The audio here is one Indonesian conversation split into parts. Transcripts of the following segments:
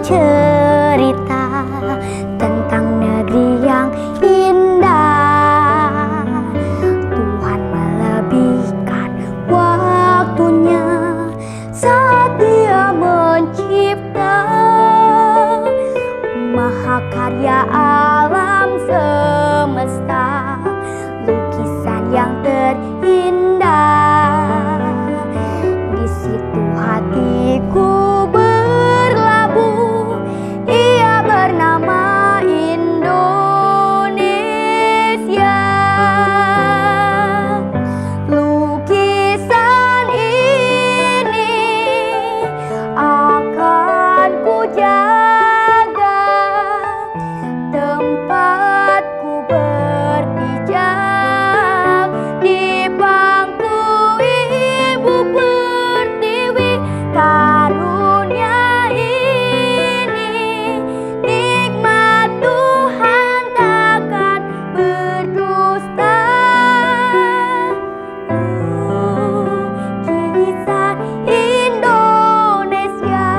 cerita tentang negeri yang indah. Tuhan melebihkan waktunya saat Dia mencipta mahakarya alam semesta, lukisan yang terindah. Di situ hatiku berlabuh, ia bernama Indonesia. Lukisan ini akan ku jaga, tempatku berpijak di bangku Ibu Pertiwi. Karunia ini nikmat Tuhan takkan berdusta. Lukisan Indonesia.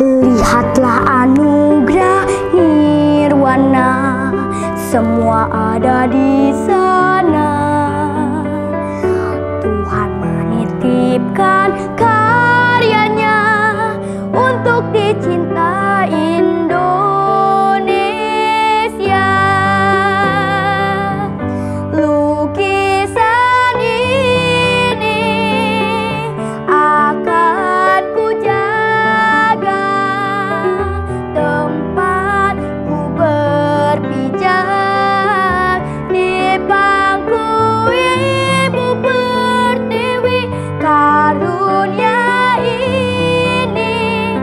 Lihatlah anugerah nirwana, semua ada di sana. Tuhan menitipkan karyanya untuk dicinta Indonesia. Lukisan ini akan ku jaga, tempatku berpijak di bangku Ibu Pertiwi. Karunia ini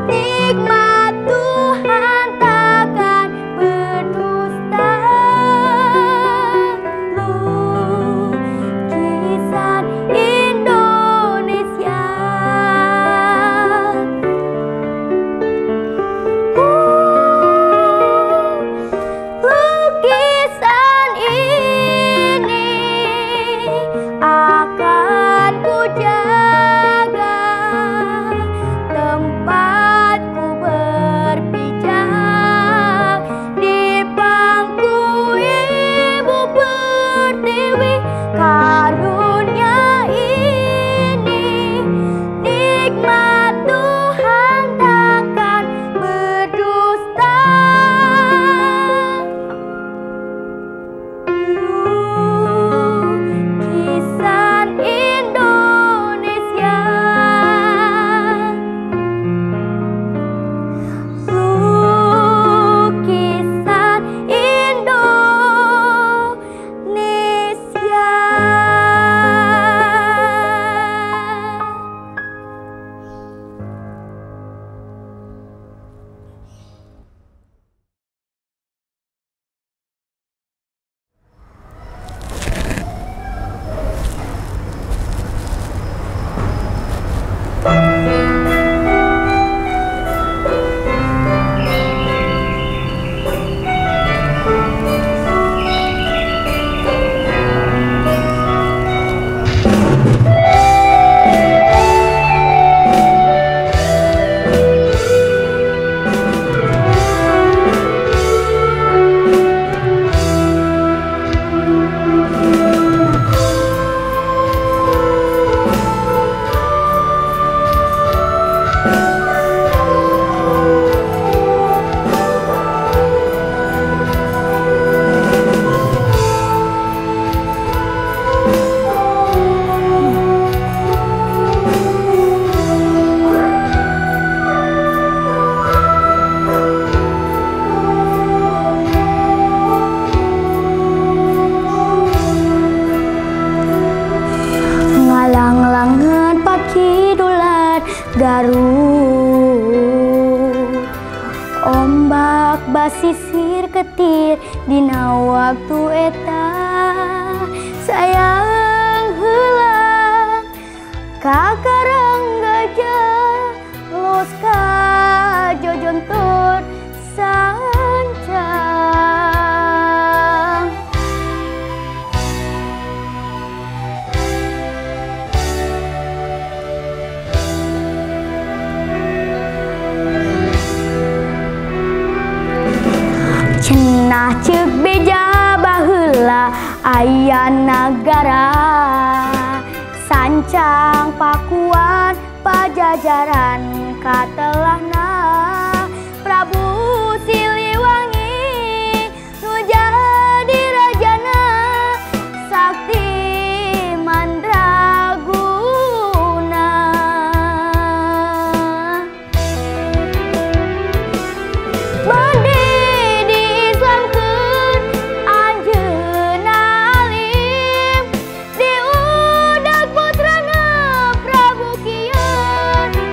nikmat Tuhan takkan berdusta. Lukisan Indonesia. Lukisan ini akan ku jaga, tempatku berpijak di bangku Ibu Pertiwi. Karunia ini nikmat Tuhan takkan berdusta. Lukisan Indonesia. Lukisan Indonesia. Ngalang-langan pakidulan Garut, ombak basisir ketir dina waktu eta sayang. Kakarang gajah los ka jojontor sancang. Cenah ceuk beja baheula aya nagara, sancang Pakuan Pajajaran katelahna Prabu Siliwangi nu jadi rajana sakti mandraguna. Bade diislamkeun anjeunna alim diudag putrana Prabu Kieu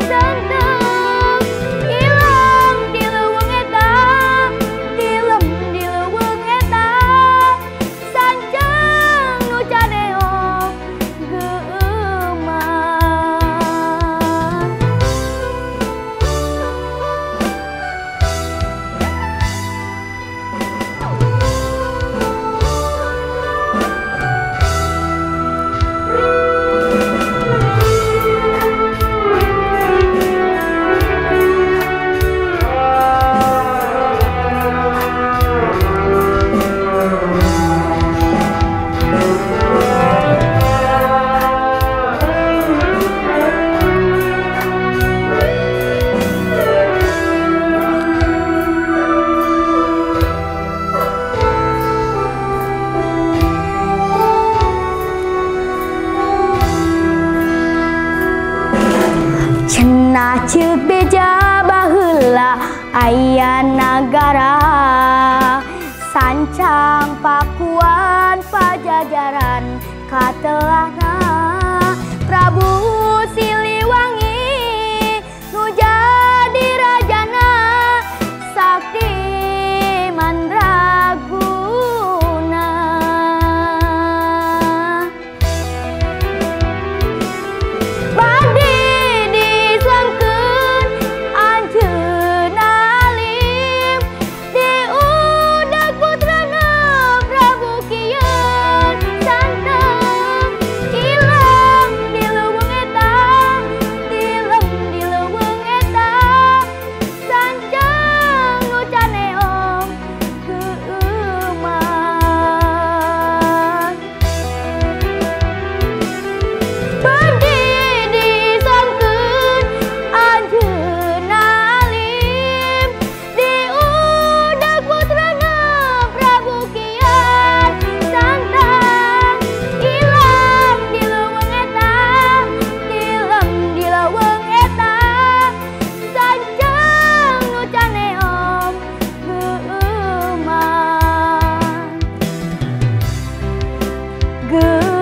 senteu ilang di leuweung eta, tilem di leuweung eta sancang nu cadeong geuman. Cenah ceuk beja baheula aya nagara, sancang Pakuan Pajajaran katelahna Prabu Siliwangi nu jadi rajana sakti mandraguna. Bade diislamkeun anjeunna alim diudag putrana Prabu Kieu santeu ilang di leuweung eta, tilem di leuweung eta sancang nu caneong geuman. Bade diislamkeun anjeunna alim diudag putrana Prabu Kieu santang ilang di leuweung eta, tilem di leuweung eta sancang nu caneong geuman.